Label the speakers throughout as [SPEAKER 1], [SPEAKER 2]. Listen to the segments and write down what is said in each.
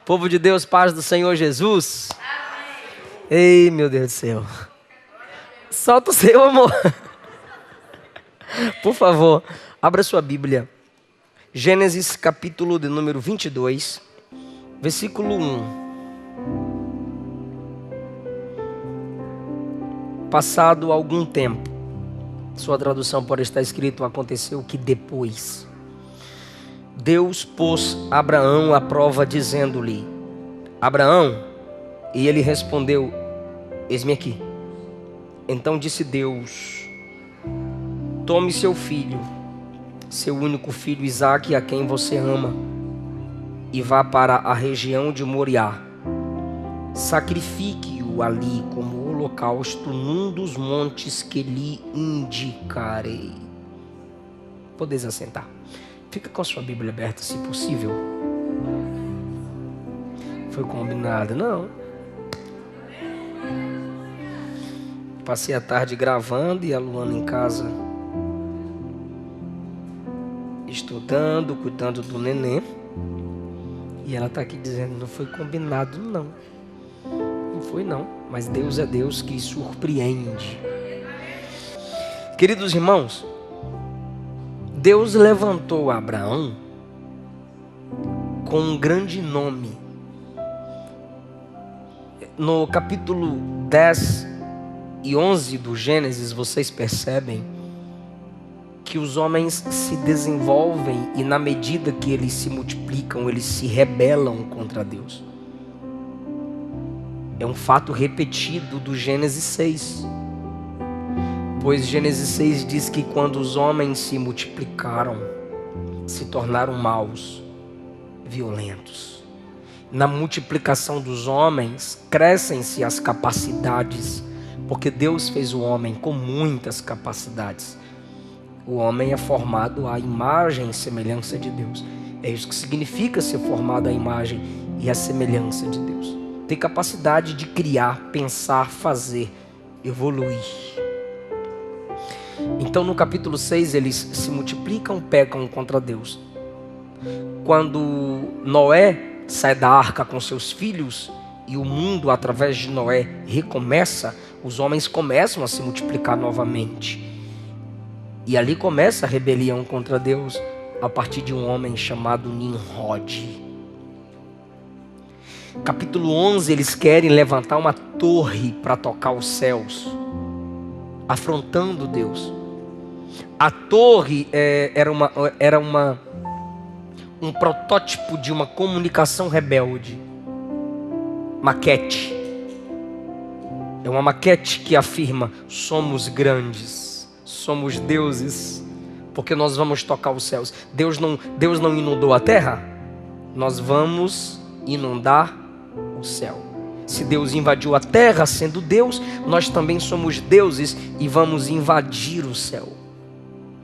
[SPEAKER 1] Povo de Deus, paz do Senhor Jesus. Ei, meu Deus do céu. Solta o seu amor. Por favor, abra sua Bíblia. Gênesis capítulo de número 22, versículo 1. Passado algum tempo, sua tradução pode estar escrito: aconteceu que depois Deus pôs Abraão à prova, dizendo-lhe: Abraão, e ele respondeu: eis-me aqui. Então disse Deus: tome seu filho, seu único filho Isaque, a quem você ama, e vá para a região de Moriá. Sacrifique-o ali como holocausto num dos montes que lhe indicarei. Podeis assentar. Fica com a sua Bíblia aberta, se possível. Foi combinado, não? Passei a tarde gravando e a Luana em casa, estudando, cuidando do neném. E ela está aqui dizendo: não foi combinado, não. Não foi, não. Mas Deus é Deus que surpreende. Queridos irmãos, Deus levantou Abraão com um grande nome. No capítulo 10 e 11 do Gênesis, vocês percebem que os homens se desenvolvem e, na medida que eles se multiplicam, eles se rebelam contra Deus. É um fato repetido do Gênesis 6. Pois Gênesis 6 diz que quando os homens se multiplicaram, se tornaram maus, violentos. Na multiplicação dos homens, crescem-se as capacidades, porque Deus fez o homem com muitas capacidades. O homem é formado à imagem e semelhança de Deus. É isso que significa ser formado à imagem e à semelhança de Deus. Tem capacidade de criar, pensar, fazer, evoluir. Então no capítulo 6 eles se multiplicam, pecam contra Deus. Quando Noé sai da arca com seus filhos e o mundo através de Noé recomeça, os homens começam a se multiplicar novamente. E ali começa a rebelião contra Deus a partir de um homem chamado Nimrod. Capítulo 11, eles querem levantar uma torre para tocar os céus, afrontando Deus. A torre era um protótipo de uma comunicação rebelde. Maquete. É uma maquete que afirma: somos grandes, somos deuses, porque nós vamos tocar os céus. Deus não inundou a terra, nós vamos inundar o céu. Se Deus invadiu a terra sendo Deus, nós também somos deuses e vamos invadir o céu.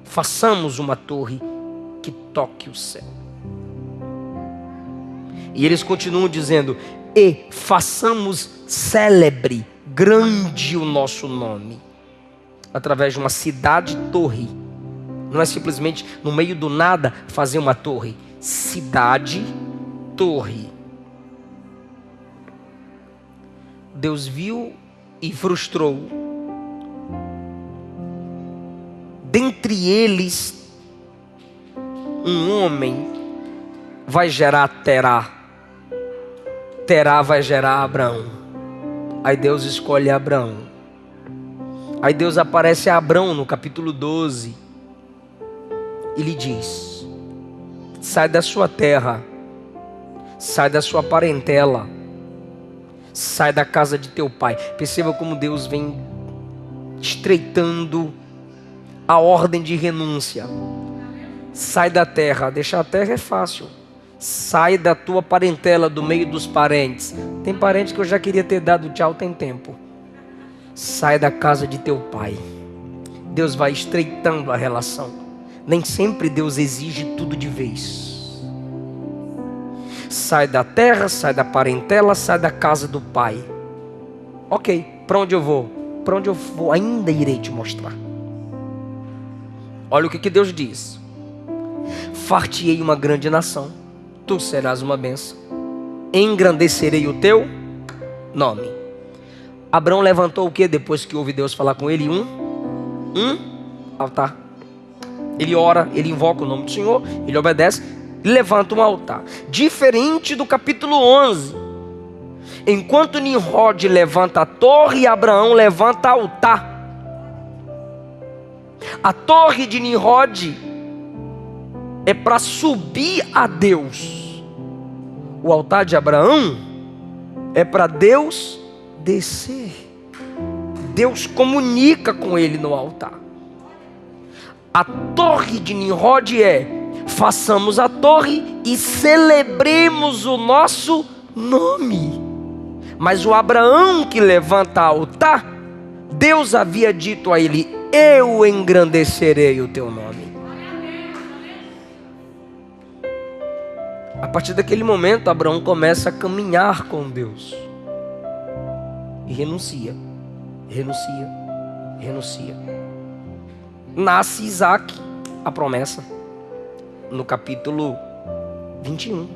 [SPEAKER 1] Façamos uma torre que toque o céu. E eles continuam dizendo: e façamos célebre, grande o nosso nome, através de uma cidade-torre. Não é simplesmente no meio do nada fazer uma torre. Cidade-torre. Deus viu e frustrou. Dentre eles, um homem vai gerar Terá. Terá vai gerar Abraão. Aí Deus escolhe Abraão. Aí Deus aparece a Abraão no capítulo 12. E lhe diz: sai da sua terra, sai da sua parentela, sai da casa de teu pai. Perceba como Deus vem estreitando a ordem de renúncia. Sai da terra. Deixar a terra é fácil. Sai da tua parentela, do meio dos parentes. Tem parente que eu já queria ter dado tchau tem tempo. Sai da casa de teu pai. Deus vai estreitando a relação. Nem sempre Deus exige tudo de vez. Sai da terra, sai da parentela, sai da casa do pai. Ok, para onde eu vou? Para onde eu vou ainda irei te mostrar. Olha o que Deus diz: far-te-ei uma grande nação, tu serás uma bênção. engrandecerei o teu nome. Abraão levantou o que depois que ouve Deus falar com ele? Um altar. Ele ora, ele invoca o nome do Senhor, ele obedece e levanta um altar. Diferente do capítulo 11. Enquanto Nimrod levanta a torre, Abraão levanta altar. A torre de Nimrod é para subir a Deus. O altar de Abraão é para Deus descer. Deus comunica com ele no altar. A torre de Nimrod é: façamos a torre e celebremos o nosso nome. Mas o Abraão que levanta altar, Deus havia dito a ele: eu engrandecerei o teu nome. A partir daquele momento, Abraão começa a caminhar com Deus. E renuncia. Nasce Isaac, a promessa, no capítulo 21.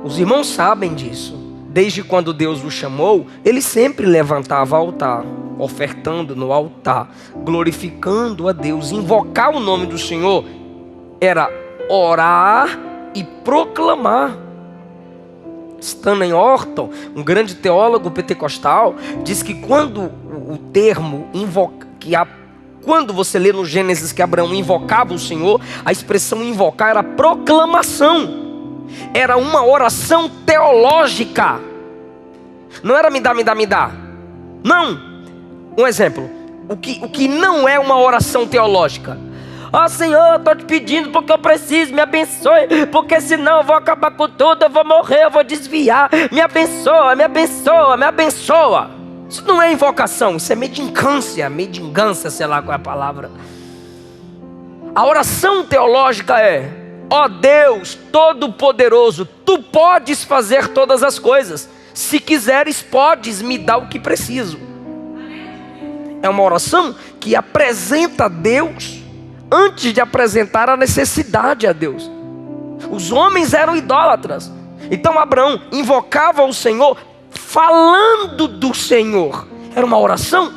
[SPEAKER 1] Os irmãos sabem disso. Desde quando Deus o chamou, ele sempre levantava altar, ofertando no altar, glorificando a Deus. Invocar o nome do Senhor era orar e proclamar. Stanley Orton, um grande teólogo pentecostal, diz que quando o termo quando você lê no Gênesis que Abraão invocava o Senhor, a expressão invocar era proclamação, era uma oração teológica. Não era me dá. Não. Um exemplo, o que não é uma oração teológica? Senhor, eu estou te pedindo porque eu preciso, me abençoe, porque senão eu vou acabar com tudo, eu vou morrer, eu vou desviar, me abençoa. Isso não é invocação, isso é medingância, sei lá qual é a palavra. A oração teológica é: ó Deus Todo-Poderoso, Tu podes fazer todas as coisas, se quiseres podes me dar o que preciso. É uma oração que apresenta a Deus antes de apresentar a necessidade a Deus. Os homens eram idólatras, então Abraão invocava o Senhor falando do Senhor. Era uma oração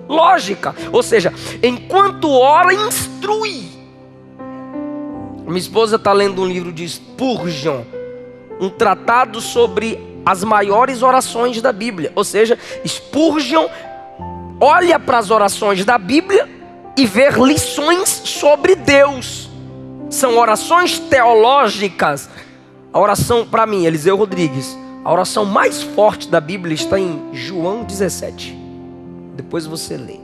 [SPEAKER 1] teológica, ou seja, enquanto ora, instrui. Minha esposa está lendo um livro de Spurgeon, um tratado sobre as maiores orações da Bíblia. Ou seja, Spurgeon olha para as orações da Bíblia e vê lições sobre Deus. São orações teológicas. A oração, para mim, Eliseu Rodrigues, a oração mais forte da Bíblia está em João 17. Depois você lê.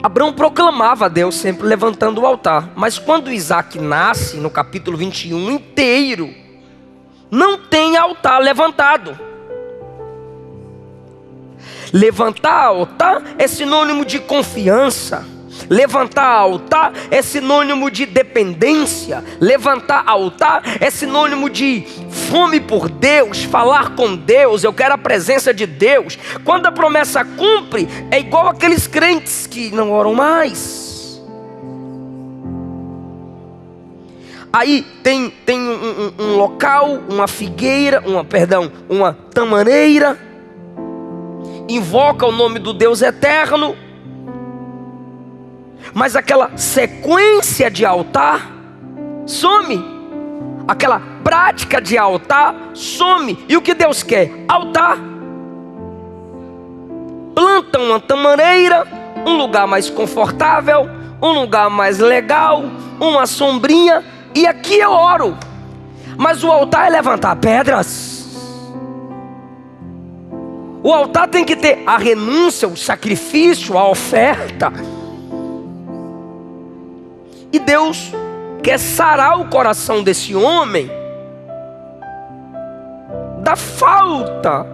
[SPEAKER 1] Abraão proclamava a Deus sempre levantando o altar. Mas quando Isaac nasce, no capítulo 21 inteiro, não tem altar levantado. Levantar altar é sinônimo de confiança. Levantar altar é sinônimo de dependência. Levantar altar é sinônimo de fome por Deus, falar com Deus. Eu quero a presença de Deus. Quando a promessa cumpre, é igual aqueles crentes que não oram mais. Aí tem um local, uma figueira, uma tamareira, invoca o nome do Deus eterno, mas aquela sequência de altar some, aquela prática de altar some. E o que Deus quer? Altar. Planta uma tamareira, um lugar mais confortável, um lugar mais legal, uma sombrinha, e aqui eu oro. Mas o altar é levantar pedras. O altar tem que ter a renúncia, o sacrifício, a oferta. E Deus quer sarar o coração desse homem da falta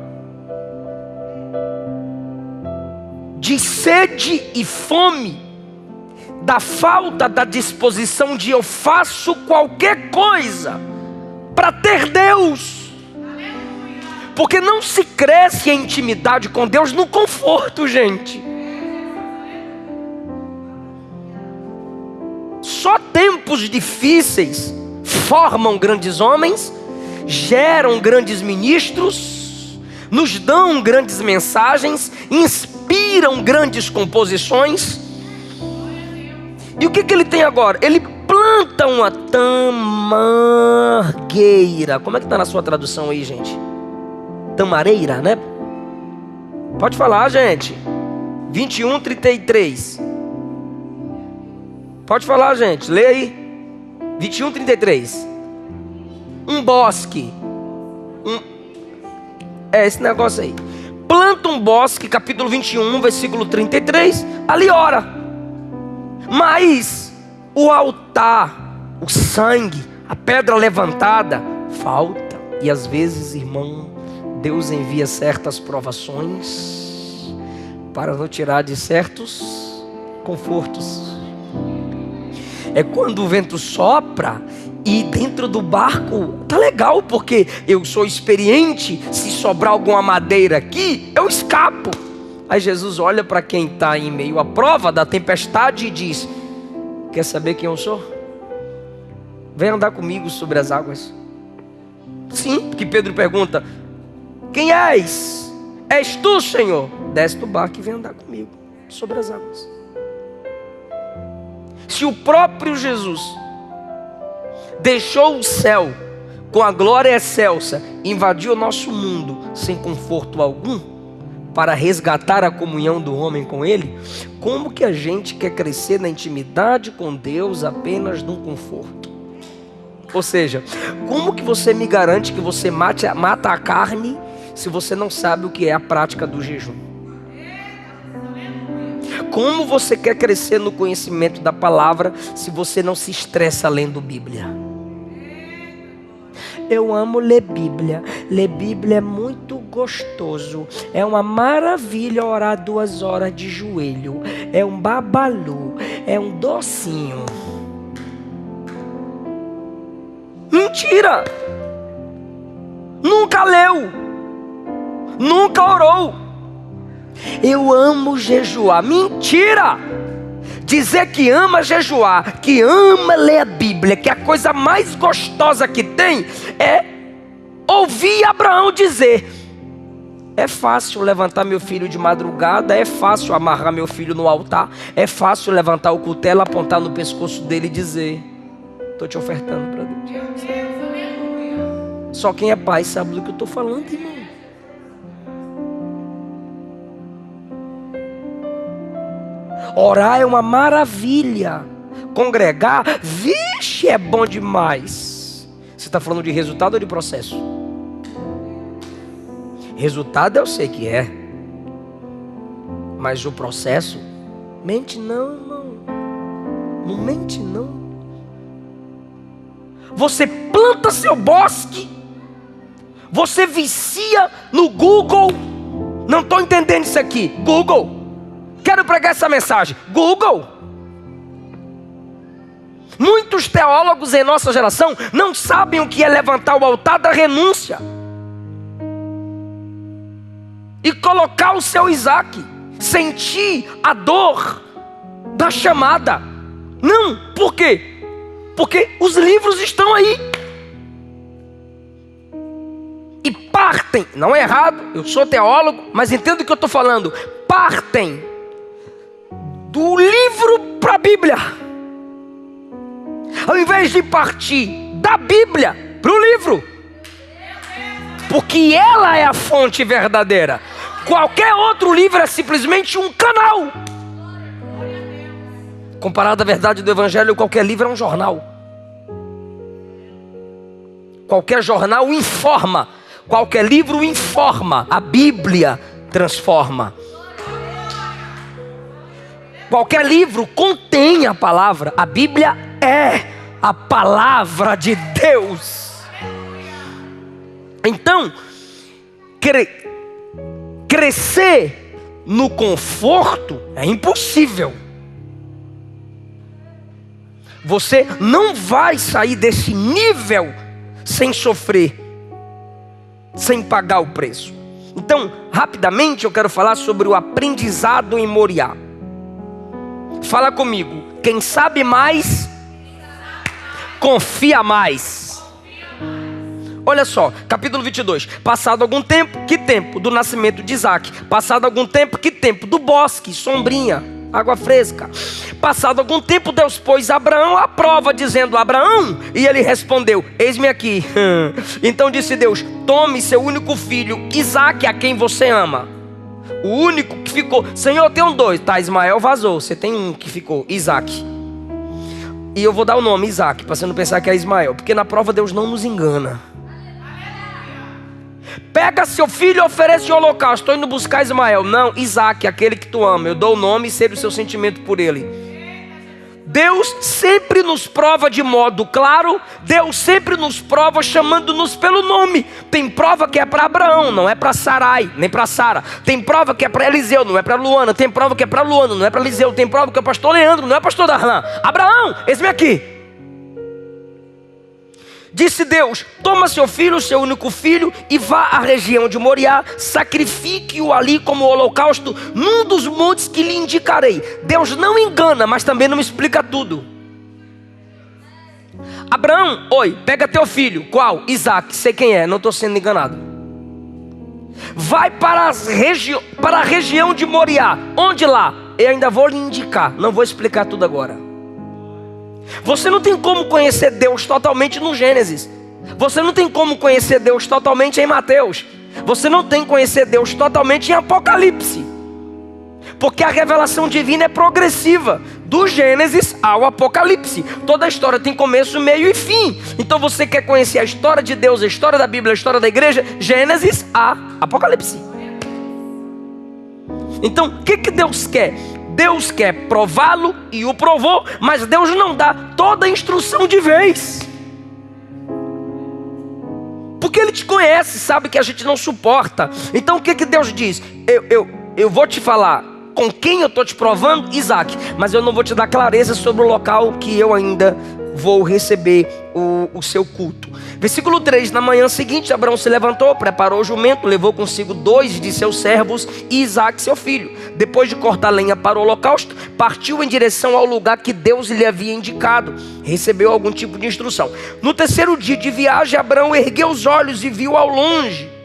[SPEAKER 1] de sede e fome, da falta da disposição de eu faço qualquer coisa para ter Deus. Porque não se cresce a intimidade com Deus no conforto, gente. só tempos difíceis formam grandes homens, geram grandes ministros, nos dão grandes mensagens, inspiram grandes composições. E o que ele tem agora? Ele planta uma tamargueira. Como é que está na sua tradução aí, gente? Tamareira, né? Pode falar, gente. 21:33. Pode falar, gente. Lê aí. 21:33. Um bosque. Esse negócio aí. Planta um bosque, capítulo 21, versículo 33. Ali ora. Mas o altar, o sangue, a pedra levantada, falta. E às vezes, irmão, Deus envia certas provações para nos tirar de certos confortos. É quando o vento sopra e dentro do barco tá legal, porque eu sou experiente. Se sobrar alguma madeira aqui, eu escapo. Aí Jesus olha para quem está em meio à prova da tempestade e diz: quer saber quem eu sou? Vem andar comigo sobre as águas. Sim, porque Pedro pergunta: quem és? És tu, Senhor? Desce do barco e vem andar comigo sobre as águas. Se o próprio Jesus deixou o céu com a glória excelsa, invadiu o nosso mundo sem conforto algum, para resgatar a comunhão do homem com Ele, como que a gente quer crescer na intimidade com Deus apenas num conforto? Ou seja, como que você me garante que você mata a carne se você não sabe o que é a prática do jejum? Como você quer crescer no conhecimento da palavra se você não se estressa lendo Bíblia? Eu amo ler Bíblia. Ler Bíblia é muito gostoso. É uma maravilha orar 2 horas de joelho. É um babalu. É um docinho. Mentira! Nunca leu. Nunca orou. Eu amo jejuar. Mentira! Dizer que ama jejuar, que ama ler a Bíblia, que a coisa mais gostosa que tem é ouvir Abraão dizer: é fácil levantar meu filho de madrugada, é fácil amarrar meu filho no altar, é fácil levantar o cutelo, apontar no pescoço dele e dizer: estou te ofertando para Deus. Só quem é pai sabe do que eu estou falando, irmão. Orar é uma maravilha. Congregar, vixe, é bom demais. Você está falando de resultado ou de processo? Resultado eu sei que é. Mas o processo, mente não, irmão. Não mente não. Você planta seu bosque. Você vicia no Google. Não estou entendendo isso aqui. Google. Quero pregar essa mensagem. Google. Muitos teólogos em nossa geração não sabem o que é levantar o altar da renúncia e colocar o seu Isaac, sentir a dor da chamada. Não, por quê? Porque os livros estão aí e partem. Não é errado, eu sou teólogo, mas entendo o que eu estou falando. Partem do livro para a Bíblia, ao invés de partir da Bíblia para o livro, porque ela é a fonte verdadeira. Qualquer outro livro é simplesmente um canal. Comparado à verdade do Evangelho, qualquer livro é um jornal. Qualquer jornal informa, qualquer livro informa. A Bíblia transforma. Qualquer livro contém a palavra. A Bíblia é a palavra de Deus. Então, crescer no conforto é impossível. Você não vai sair desse nível sem sofrer, sem pagar o preço. Então, rapidamente eu quero falar sobre o aprendizado em Moriá. Fala comigo. Quem sabe mais, confia mais. Olha só, capítulo 22. Passado algum tempo, que tempo? Do nascimento de Isaac. Passado algum tempo, que tempo? Do bosque, sombrinha, água fresca. Passado algum tempo, Deus pôs Abraão à prova, dizendo: Abraão, e ele respondeu: eis-me aqui. Então disse Deus: tome seu único filho, Isaac, a quem você ama. O único que ficou. Senhor, eu tenho dois. Tá, Ismael vazou, você tem um que ficou, Isaac. E eu vou dar o nome Isaac, para você não pensar que é Ismael, porque na prova Deus não nos engana. Pega seu filho e oferece o holocausto. Estou indo buscar Ismael. Não, Isaac, aquele que tu ama. Eu dou o nome e sei o seu sentimento por ele. Deus sempre nos prova de modo claro. Deus sempre nos prova chamando-nos pelo nome. Tem prova que é para Abraão, não é para Sarai, nem para Sara. Tem prova que é para Eliseu, não é para Luana. Tem prova que é para Luana, não é para Eliseu. Tem prova que é para pastor Leandro, não é pastor Darlan. Abraão, eis-me aqui. Disse Deus: toma seu filho, seu único filho, e vá à região de Moriá, sacrifique-o ali como holocausto num dos montes que lhe indicarei. Deus não engana, mas também não explica tudo. Abraão, oi, pega teu filho. Qual? Isaac, sei quem é, não estou sendo enganado. Vai para a região de Moriá. Onde lá? Eu ainda vou lhe indicar, não vou explicar tudo agora. Você não tem como conhecer Deus totalmente no Gênesis. Você não tem como conhecer Deus totalmente em Mateus. Você não tem como conhecer Deus totalmente em Apocalipse. Porque a revelação divina é progressiva, do Gênesis ao Apocalipse. Toda a história tem começo, meio e fim. Então você quer conhecer a história de Deus, a história da Bíblia, a história da igreja, Gênesis a Apocalipse. Então o que Deus quer? Deus quer prová-lo e o provou, mas Deus não dá toda a instrução de vez. Porque Ele te conhece, sabe que a gente não suporta. Então o que Deus diz? Eu vou te falar com quem eu estou te provando, Isaac, mas eu não vou te dar clareza sobre o local que eu ainda vou receber o seu culto. Versículo 3, na manhã seguinte, Abraão se levantou, preparou o jumento, levou consigo 2 de seus servos e Isaac seu filho. Depois de cortar lenha para o holocausto, partiu em direção ao lugar que Deus lhe havia indicado. Recebeu algum tipo de instrução. No terceiro dia de viagem, Abraão ergueu os olhos e viu ao longe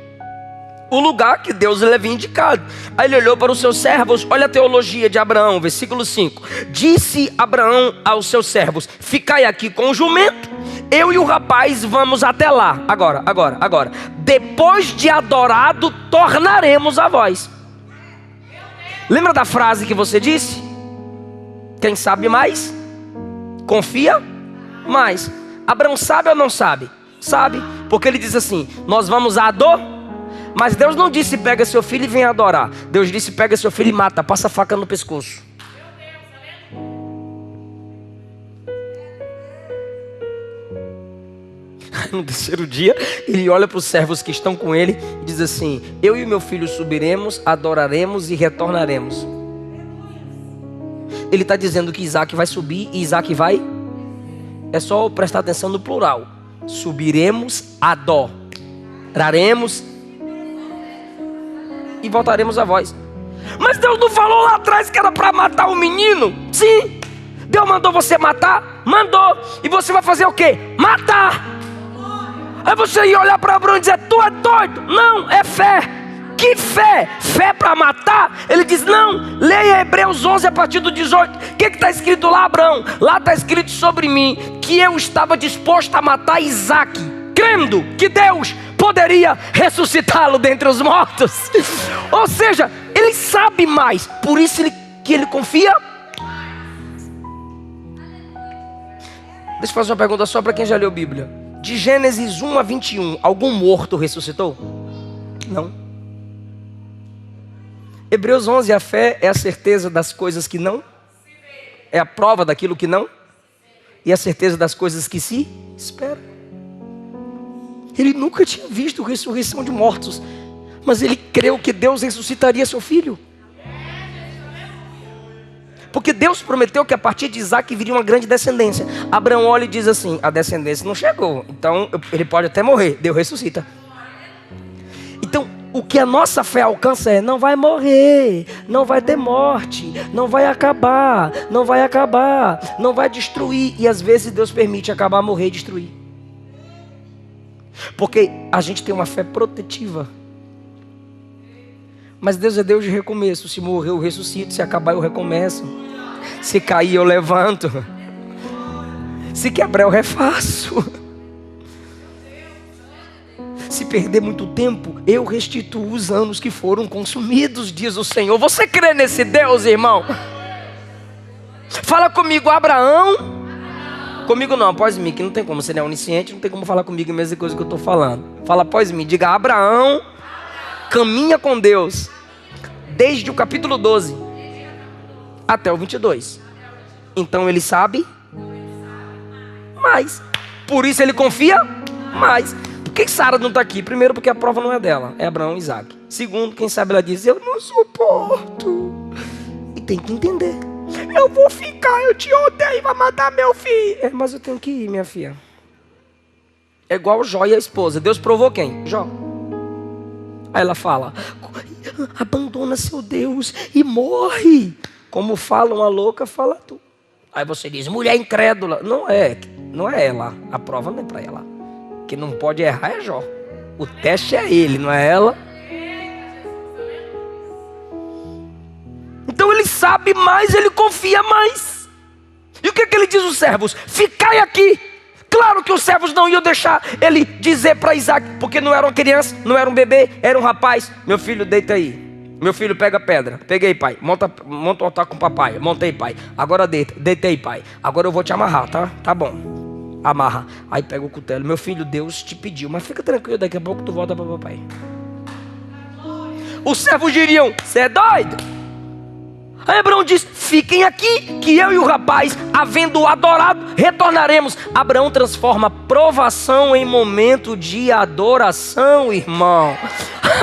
[SPEAKER 1] o lugar que Deus lhe havia indicado. Aí ele olhou para os seus servos. Olha a teologia de Abraão, versículo 5. Disse Abraão aos seus servos: ficai aqui com o jumento, eu e o rapaz vamos até lá. Agora. Depois de adorado, tornaremos a vós. Lembra da frase que você disse? Quem sabe mais, confia mais. Abraão sabe ou não sabe? Sabe, porque ele diz assim: nós vamos adorar. Mas Deus não disse pega seu filho e vem adorar. Deus disse pega seu filho e mata, passa a faca no pescoço. No terceiro dia, ele olha para os servos que estão com ele e diz assim: eu e o meu filho subiremos, adoraremos e retornaremos. Ele está dizendo que Isaac vai subir e Isaac vai. É só prestar atenção no plural. Subiremos, adoraremos e voltaremos a vós. Mas Deus não falou lá atrás que era para matar o menino? Sim. Deus mandou você matar? Mandou. E você vai fazer o quê? Matar. Aí você ia olhar para Abraão e dizer: tu é doido? Não, é fé. Que fé? Fé para matar? Ele diz: não, leia Hebreus 11 a partir do 18. O que está escrito lá, Abraão? Lá está escrito sobre mim que eu estava disposto a matar Isaac, crendo que Deus poderia ressuscitá-lo dentre os mortos. Ou seja, ele sabe mais, por isso que ele confia. Deixa eu fazer uma pergunta só para quem já leu a Bíblia. De Gênesis 1 a 21, algum morto ressuscitou? Não. Hebreus 11, a fé é a certeza das coisas que não, é a prova daquilo que não, e a certeza das coisas que se espera. Ele nunca tinha visto ressurreição de mortos, mas ele creu que Deus ressuscitaria seu filho. Porque Deus prometeu que a partir de Isaac viria uma grande descendência. Abraão olha e diz assim: a descendência não chegou, então ele pode até morrer, Deus ressuscita. Então O que a nossa fé alcança é: não vai morrer, não vai ter morte, não vai acabar, não vai acabar, não vai destruir. E às vezes Deus permite acabar, morrer e destruir. Porque a gente tem uma fé protetiva. Mas Deus é Deus de recomeço. Se morrer eu ressuscito, se acabar eu recomeço, se cair eu levanto, se quebrar eu refaço, se perder muito tempo eu restituo os anos que foram consumidos, diz o Senhor. Você crê nesse Deus, irmão? Fala comigo, Abraão. Comigo não, após mim, que não tem como, você não é onisciente, não tem como falar comigo a mesma coisa que eu estou falando. Fala após mim, diga: Abraão caminha com Deus desde o capítulo 12 até o 22. Então ele sabe mais, por isso ele confia mais. Por que Sara não está aqui? Primeiro, porque a prova não é dela, é Abraão e Isaac. Segundo, quem sabe ela diz: eu não suporto. E tem que entender: eu vou ficar, eu te odeio, vai matar meu filho. Mas eu tenho que ir, minha filha. É igual Jó e a esposa. Deus provou quem? Jó. Aí ela fala: abandona seu Deus e morre. Como fala uma louca, fala tu. Aí você diz: mulher incrédula. Não é ela. A prova não é para ela. Quem não pode errar é Jó. O teste é ele, não é ela. Então ele sabe mais, ele confia mais. E o que ele diz aos servos? Ficai aqui. Claro que os servos não iam deixar ele dizer para Isaac, porque não era uma criança, não era um bebê, era um rapaz. Meu filho, deita aí. Meu filho, pega a pedra. Peguei, pai. Monta o altar com o papai. Montei, pai. Agora deitei, pai. Agora eu vou te amarrar, tá? Tá bom. Amarra. Aí pega o cutelo. Meu filho, Deus te pediu, mas fica tranquilo, daqui a pouco tu volta para papai. Os servos diriam: você é doido? Aí Abraão diz: fiquem aqui, que eu e o rapaz, havendo adorado, retornaremos. Abraão transforma provação em momento de adoração, irmão.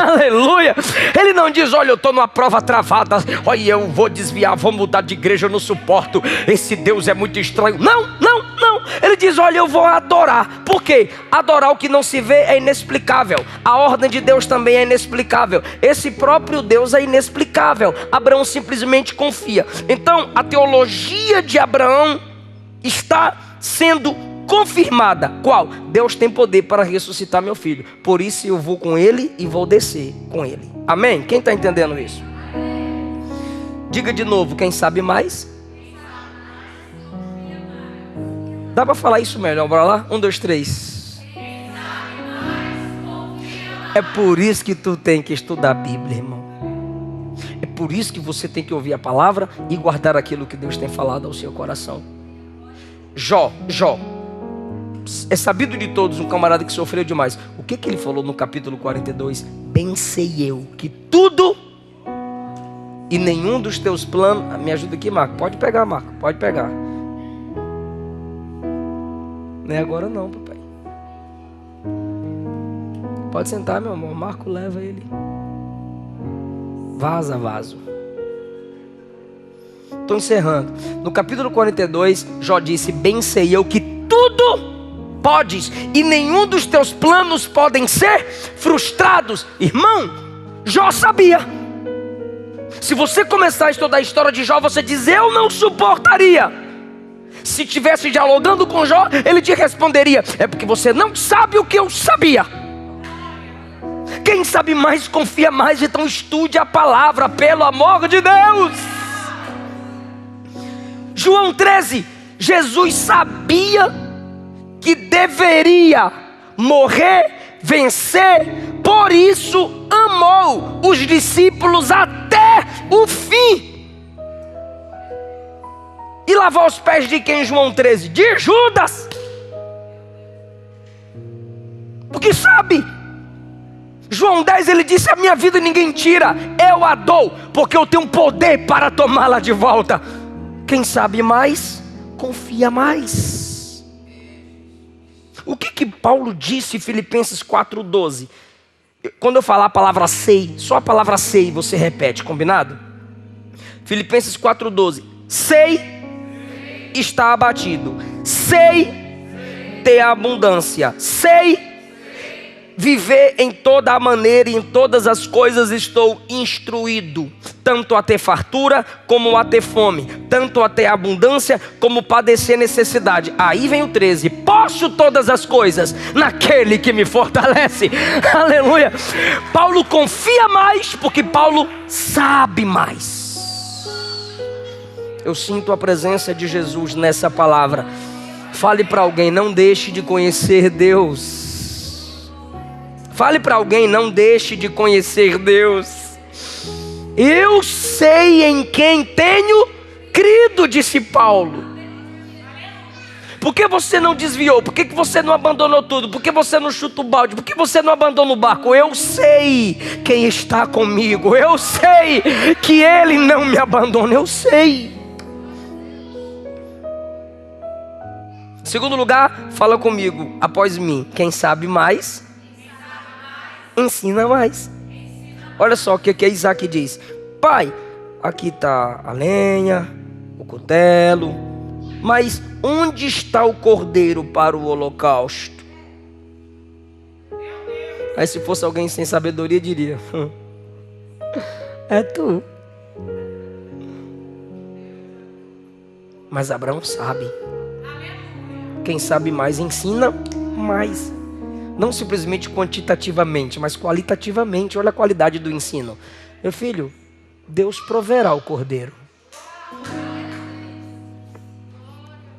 [SPEAKER 1] Aleluia. Ele não diz: olha, eu estou numa prova travada, olha, eu vou desviar, vou mudar de igreja, eu não suporto, esse Deus é muito estranho. Não. Ele diz: olha, eu vou adorar. Por quê? Adorar o que não se vê é inexplicável. A ordem de Deus também é inexplicável. Esse próprio Deus é inexplicável. Abraão simplesmente confia. Então a teologia de Abraão está sendo confirmada. Qual? Deus tem poder para ressuscitar meu filho. Por isso eu vou com ele e vou descer com ele. Amém? Quem está entendendo isso? Diga de novo: quem sabe mais? Dá para falar isso melhor? Bora lá? 1, 2, 3. É por isso que tu tem que estudar a Bíblia, irmão. É por isso que você tem que ouvir a palavra e guardar aquilo que Deus tem falado ao seu coração. Jó. É sabido de todos, um camarada que sofreu demais. O que ele falou no capítulo 42? Bem sei eu que tudo e nenhum dos teus planos... Me ajuda aqui, Marco. Pode pegar, Marco. Pode pegar. Não é agora não, papai. Pode sentar, meu amor. Marco leva ele. Vaso. Estou encerrando. No capítulo 42, Jó disse: bem sei eu que tudo podes e nenhum dos teus planos podem ser frustrados. Irmão, Jó sabia. Se você começar a estudar a história de Jó, você diz: eu não suportaria. Se estivesse dialogando com Jó, ele te responderia: é porque você não sabe o que eu sabia. Quem sabe mais, confia mais. Então estude a palavra, pelo amor de Deus. João 13, Jesus sabia que deveria morrer, vencer, por isso amou os discípulos até o fim. E lavou os pés de quem, João 13? De Judas. Porque sabe, João 10 ele disse: a minha vida ninguém tira, eu a dou, porque eu tenho poder para tomá-la de volta. Quem sabe mais, confia mais. O que Paulo disse em Filipenses 4:12? Quando eu falar a palavra sei, só a palavra sei você repete, combinado? Filipenses 4:12. Sei está abatido, sei ter abundância, sei viver em toda a maneira e em todas as coisas estou instruído, tanto a ter fartura como a ter fome, tanto a ter abundância como padecer necessidade. Aí vem o 13: posso todas as coisas naquele que me fortalece. Aleluia. Paulo confia mais porque Paulo sabe mais. Eu sinto a presença de Jesus nessa palavra. Fale para alguém: não deixe de conhecer Deus. Fale para alguém: não deixe de conhecer Deus. Eu sei em quem tenho crido, disse Paulo. Por que você não desviou? Por que você não abandonou tudo? Por que você não chuta o balde? Por que você não abandona o barco? Eu sei quem está comigo. Eu sei que Ele não me abandona. Eu sei. Segundo lugar, fala comigo após mim: quem sabe mais, ensina mais. Olha só o que Isaac diz: pai, aqui está a lenha, o cutelo, mas onde está o cordeiro para o holocausto? Aí se fosse alguém sem sabedoria diria: é tu. Mas Abraão sabe. Quem sabe mais, ensina mais. Não simplesmente quantitativamente, mas qualitativamente. Olha a qualidade do ensino. Meu filho, Deus proverá o cordeiro.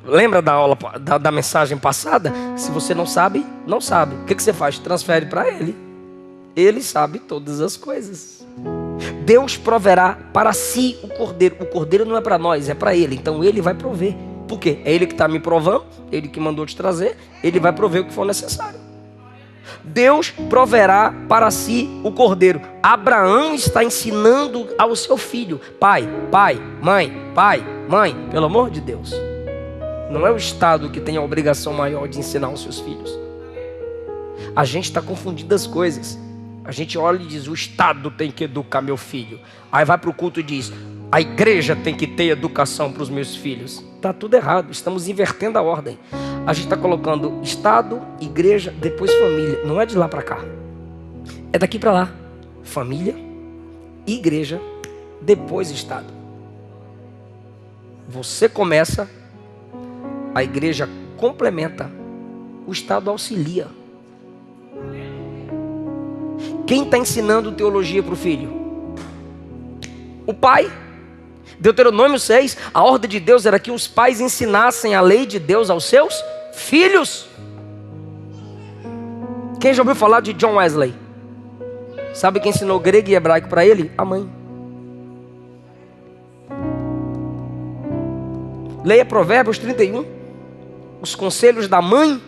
[SPEAKER 1] Lembra da aula, da mensagem passada? Se você não sabe, não sabe. O que você faz? Transfere para Ele. Ele sabe todas as coisas. Deus proverá para si o cordeiro. O cordeiro não é para nós, é para Ele. Então Ele vai prover. Por quê? É Ele que está me provando, Ele que mandou te trazer, Ele vai prover o que for necessário. Deus proverá para si o cordeiro. Abraão está ensinando ao seu filho: pai, mãe, pelo amor de Deus. Não é o Estado que tem a obrigação maior de ensinar os seus filhos. A gente está confundindo as coisas. A gente olha e diz: o Estado tem que educar meu filho. Aí vai para o culto e diz: a igreja tem que ter educação para os meus filhos. Está tudo errado, estamos invertendo a ordem. A gente está colocando Estado, igreja, depois família. Não é de lá para cá, é daqui para lá. Família, igreja, depois Estado. Você começa, a igreja complementa, o Estado auxilia. Quem está ensinando teologia para o filho? O pai. Deuteronômio 6, a ordem de Deus era que os pais ensinassem a lei de Deus aos seus filhos. Quem já ouviu falar de John Wesley? Sabe quem ensinou grego e hebraico para ele? A mãe. Leia Provérbios 31. Os conselhos da mãe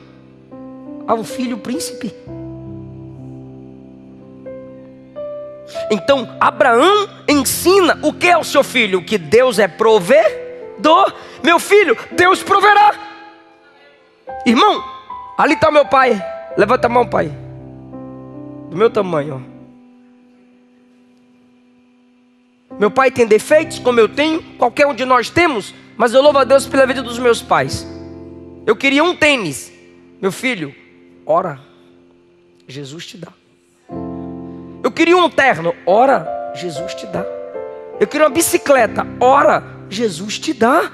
[SPEAKER 1] ao filho príncipe. Então Abraão ensina o que ao seu filho? Que Deus é provedor. Meu filho, Deus proverá. Irmão, ali está meu pai. Levanta a mão, pai. Do meu tamanho, ó. Meu pai tem defeitos como eu tenho, qualquer um de nós temos, mas eu louvo a Deus pela vida dos meus pais. Eu queria um tênis. Meu filho, ora, Jesus te dá. Eu queria um terno, ora, Jesus te dá. Eu queria uma bicicleta, ora, Jesus te dá.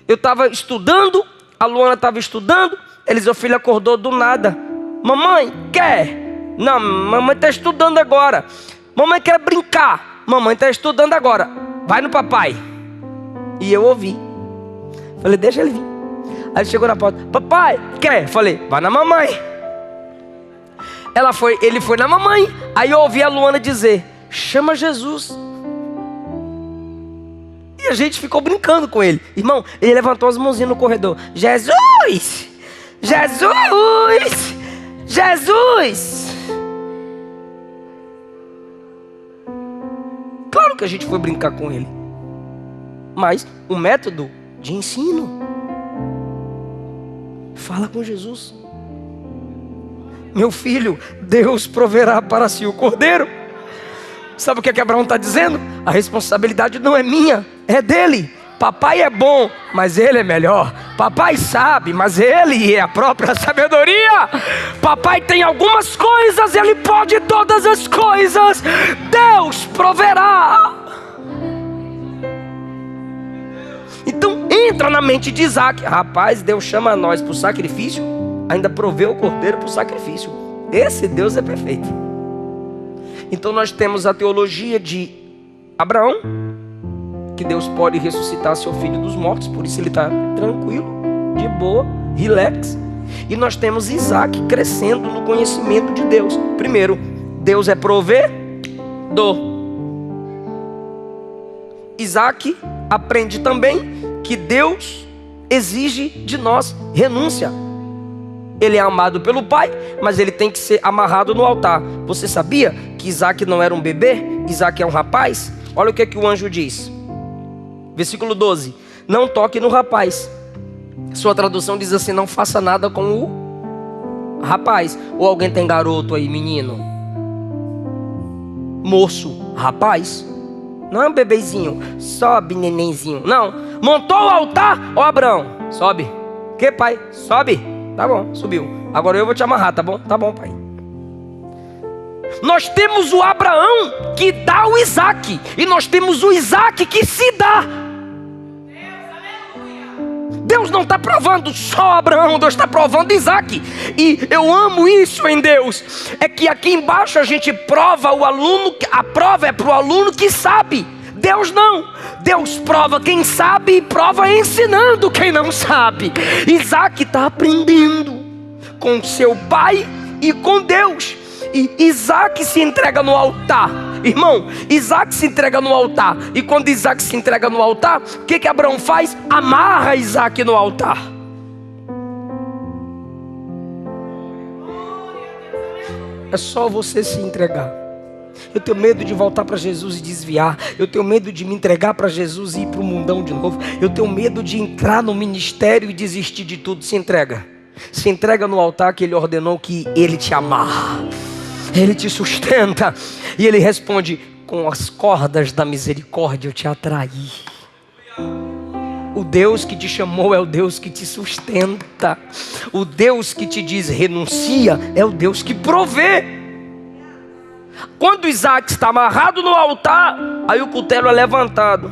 [SPEAKER 1] Eu estava estudando, a Luana estava estudando, Eliseu filho acordou do nada. Mamãe, quer? Não, mamãe está estudando agora. Mamãe quer brincar. Mamãe está estudando agora. Vai no papai. E eu ouvi. Falei, deixa ele vir. Aí ele chegou na porta. Papai, quer? Falei, vai na mamãe. Ele foi na mamãe. Aí eu ouvi a Luana dizer, chama Jesus. E a gente ficou brincando com ele. Irmão, ele levantou as mãozinhas no corredor. Jesus! Jesus! Jesus! Claro que a gente foi brincar com ele. Mas o método de ensino. Fala com Jesus. Meu filho, Deus proverá para si o cordeiro. Sabe o que Abraão está dizendo? A responsabilidade não é minha, é dele. Papai é bom, mas ele é melhor. Papai sabe, mas Ele é a própria sabedoria. Papai tem algumas coisas, Ele pode todas as coisas. Deus proverá. Então entra na mente de Isaac. Rapaz, Deus chama nós para o sacrifício, ainda proveu o cordeiro para o sacrifício. Esse Deus é perfeito. Então nós temos a teologia de Abraão, que Deus pode ressuscitar seu filho dos mortos, por isso ele está tranquilo, de boa, relax. E nós temos Isaac crescendo no conhecimento de Deus. Primeiro, Deus é provedor. Isaac aprende também que Deus exige de nós renúncia. Ele é amado pelo pai, mas ele tem que ser amarrado no altar. Você sabia que Isaac não era um bebê? Isaac é um rapaz? Olha o que o anjo diz. Versículo 12. Não toque no rapaz. Sua tradução diz assim: não faça nada com o rapaz. Ou alguém tem garoto aí, menino? Moço, rapaz? Não é um bebezinho. Sobe, nenenzinho. Não. Montou o altar, ó Abraão. Sobe. Que pai? Sobe. Tá bom, subiu. Agora eu vou te amarrar, tá bom? Tá bom, pai. Nós temos o Abraão que dá o Isaac. E nós temos o Isaac que se dá. Deus não está provando só Abraão, Deus está provando Isaac. E eu amo isso em Deus. É que aqui embaixo a gente prova o aluno. A prova é para o aluno que sabe. Deus não. Deus prova quem sabe e prova ensinando quem não sabe. Isaac está aprendendo com seu pai e com Deus. E Isaac se entrega no altar. Irmão, Isaac se entrega no altar. E quando Isaac se entrega no altar, o que Abraão faz? Amarra Isaac no altar. É só você se entregar. Eu tenho medo de voltar para Jesus e desviar. Eu tenho medo de me entregar para Jesus e ir para o mundão de novo. Eu tenho medo de entrar no ministério e desistir de tudo. Se entrega. Se entrega no altar que Ele ordenou que Ele te amarra. Ele te sustenta. E Ele responde: com as cordas da misericórdia eu te atraí. O Deus que te chamou é o Deus que te sustenta. O Deus que te diz renuncia é o Deus que provê. Quando Isaac está amarrado no altar, aí o cutelo é levantado.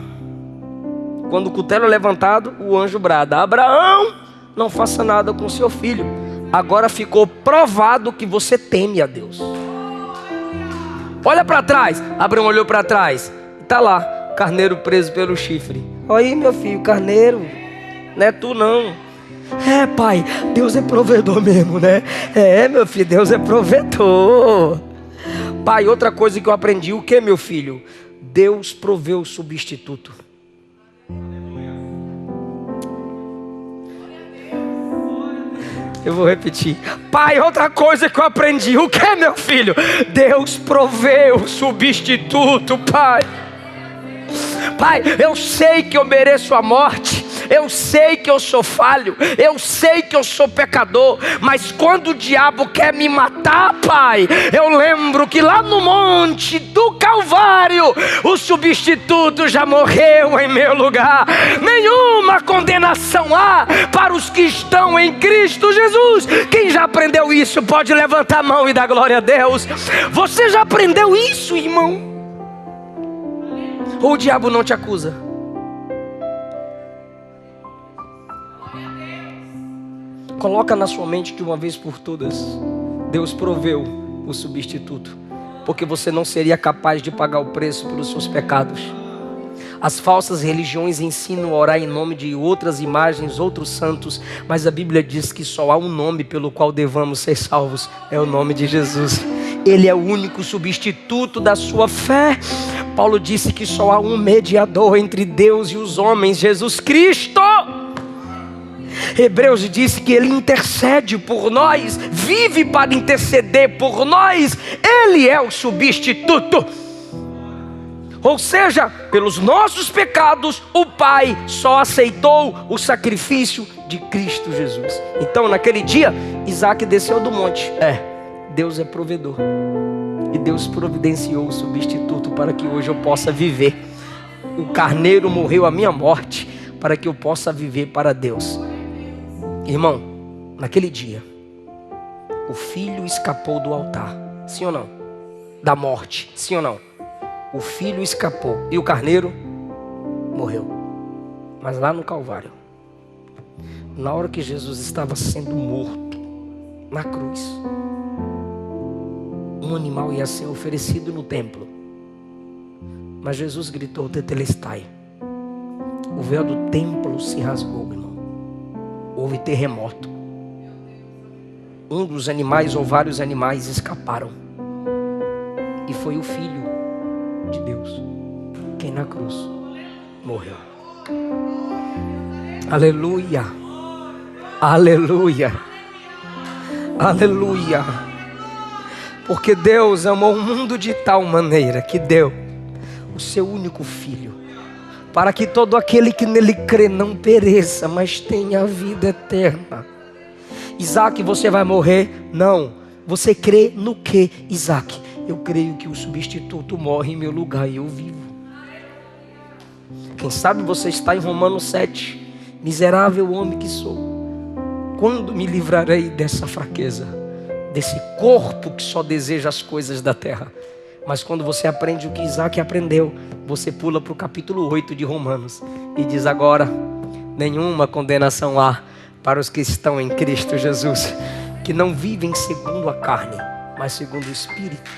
[SPEAKER 1] Quando o cutelo é levantado, o anjo brada: Abraão, não faça nada com seu filho. Agora ficou provado que você teme a Deus. Olha para trás. Abraão olhou para trás. Está lá, carneiro preso pelo chifre. Olha aí, meu filho, carneiro. Não é tu não. É, pai, Deus é provedor mesmo, né? É, meu filho, Deus é provedor. Pai, outra coisa que eu aprendi: o que, meu filho? Deus proveu o substituto. Eu vou repetir. Pai, outra coisa que eu aprendi: o que, meu filho? Deus proveu o substituto, pai. Pai, eu sei que eu mereço a morte. Eu sei que eu sou falho. Eu sei que eu sou pecador. Mas quando o diabo quer me matar, pai, eu lembro que lá no monte do Calvário o substituto já morreu em meu lugar. Nenhuma condenação há para os que estão em Cristo Jesus. Quem já aprendeu isso pode levantar a mão e dar glória a Deus. Você já aprendeu isso, irmão? Ou o diabo não te acusa? Coloca na sua mente de uma vez por todas: Deus proveu o substituto, porque você não seria capaz de pagar o preço pelos seus pecados. As falsas religiões ensinam a orar em nome de outras imagens, outros santos, mas a Bíblia diz que só há um nome pelo qual devamos ser salvos: é o nome de Jesus. Ele é o único substituto da sua fé. Paulo disse que só há um mediador entre Deus e os homens: Jesus Cristo. Hebreus disse que Ele intercede por nós, vive para interceder por nós. Ele é o substituto. Ou seja, pelos nossos pecados, o Pai só aceitou o sacrifício de Cristo Jesus. Então naquele dia, Isaac desceu do monte. Deus é provedor. E Deus providenciou o substituto para que hoje eu possa viver. O carneiro morreu a minha morte para que eu possa viver para Deus. Irmão, naquele dia, o filho escapou do altar, sim ou não? Da morte, sim ou não? O filho escapou e o carneiro morreu. Mas lá no Calvário, na hora que Jesus estava sendo morto na cruz, um animal ia ser oferecido no templo. Mas Jesus gritou tetelestai. O véu do templo se rasgou, irmão. Houve terremoto. Um dos animais ou vários animais escaparam. E foi o Filho de Deus quem na cruz morreu. Aleluia. Aleluia. Aleluia. Porque Deus amou o mundo de tal maneira que deu o seu único Filho, para que todo aquele que nele crê não pereça, mas tenha a vida eterna. Isaac, você vai morrer? Não. Você crê no que, Isaac? Eu creio que o substituto morre em meu lugar e eu vivo. Quem sabe você está em Romanos 7. Miserável homem que sou, quando me livrarei dessa fraqueza, desse corpo que só deseja as coisas da terra? Mas quando você aprende o que Isaac aprendeu, você pula para o capítulo 8 de Romanos e diz: agora, nenhuma condenação há para os que estão em Cristo Jesus, que não vivem segundo a carne, mas segundo o Espírito.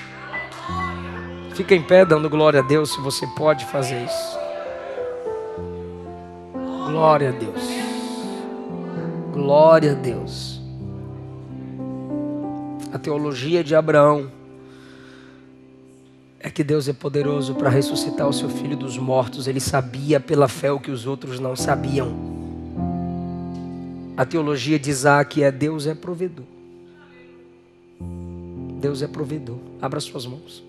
[SPEAKER 1] Fica em pé dando glória a Deus, se você pode fazer isso. Glória a Deus. Glória a Deus. A teologia de Abraão é que Deus é poderoso para ressuscitar o seu filho dos mortos. Ele sabia pela fé o que os outros não sabiam. A teologia de Isaac é: Deus é provedor. Deus é provedor. Abra suas mãos.